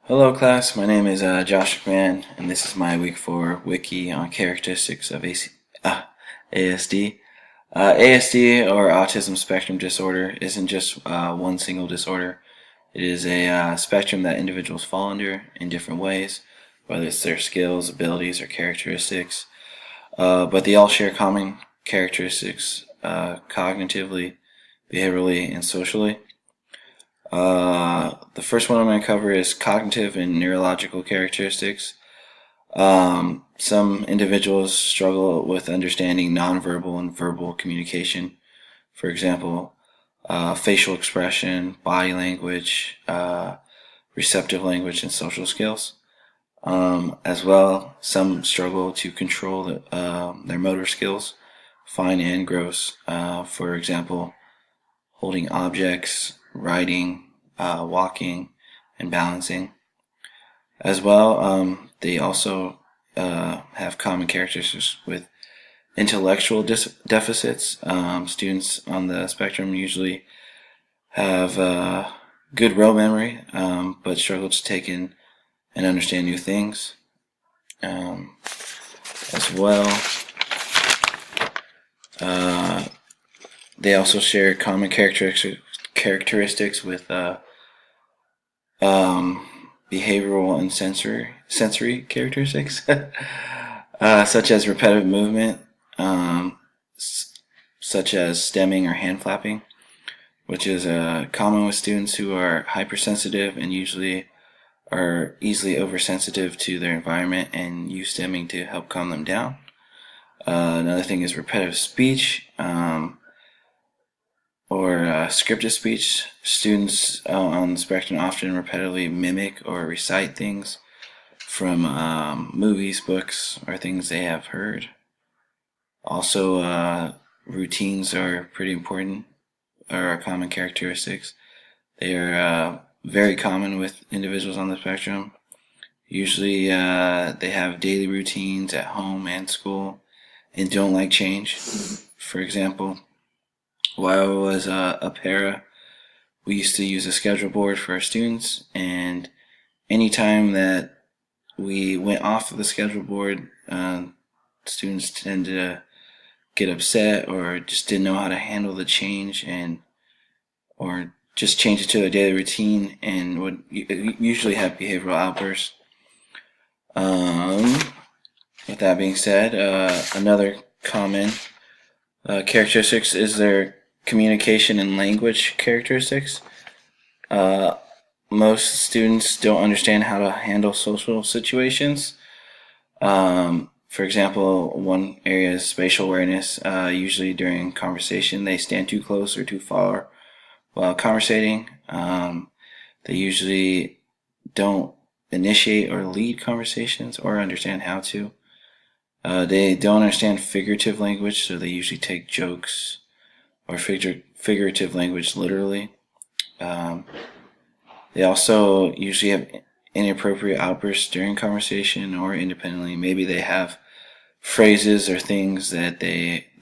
Hello class, my name is Josh McMahon, and this is my week 4 wiki on characteristics of ASD. ASD, or Autism Spectrum Disorder, isn't just one single disorder. It is a spectrum that individuals fall under in different ways, whether it's their skills, abilities, or characteristics. But they all share common characteristics cognitively, behaviorally, and socially. The first one I'm going to cover is cognitive and neurological characteristics. Some individuals struggle with understanding nonverbal and verbal communication. For example, facial expression, body language, receptive language, and social skills. As well, some struggle to control their motor skills, fine and gross. For example, holding objects, riding, walking, and balancing. As well, they also have common characteristics with intellectual deficits. Students on the spectrum usually have good rote memory, but struggle to take in and understand new things. As well, they also share common characteristics with behavioral and sensory characteristics, such as repetitive movement, such as stemming or hand flapping, which is common with students who are hypersensitive and usually are easily oversensitive to their environment and use stemming to help calm them down. Another thing is repetitive speech, or scripted speech. Students on the spectrum often repetitively mimic or recite things from movies, books, or things they have heard. Also, routines are pretty important, or common characteristics. They are very common with individuals on the spectrum. Usually they have daily routines at home and school and don't like change. For example, while I was a para, we used to use a schedule board for our students, and anytime that we went off of the schedule board, students tended to get upset or just didn't know how to handle the change, or just change it to their daily routine, and would usually have behavioral outbursts. With that being said, another common characteristics is their communication and language characteristics. Most students don't understand how to handle social situations. For example, one area is spatial awareness. Usually during conversation, they stand too close or too far while conversating. They usually don't initiate or lead conversations or understand how to. They don't understand figurative language, so they usually take jokes or figurative language literally. They also usually have inappropriate outbursts during conversation or independently. Maybe they have phrases or things that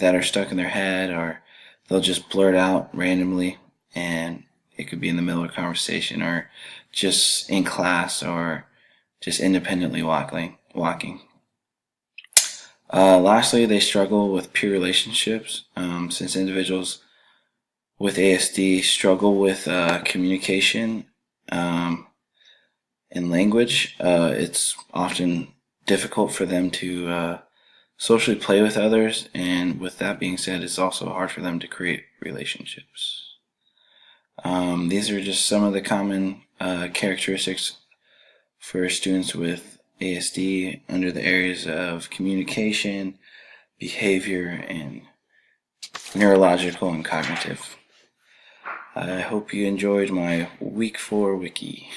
are stuck in their head, or they'll just blurt out randomly, and it could be in the middle of a conversation or just in class or just independently walking. Lastly, they struggle with peer relationships. Since individuals with ASD struggle with communication and language, it's often difficult for them to socially play with others, and with that being said, it's also hard for them to create relationships. These are just some of the common characteristics for students with ASD under the areas of communication, behavior, and neurological and cognitive. I hope you enjoyed my week 4 wiki.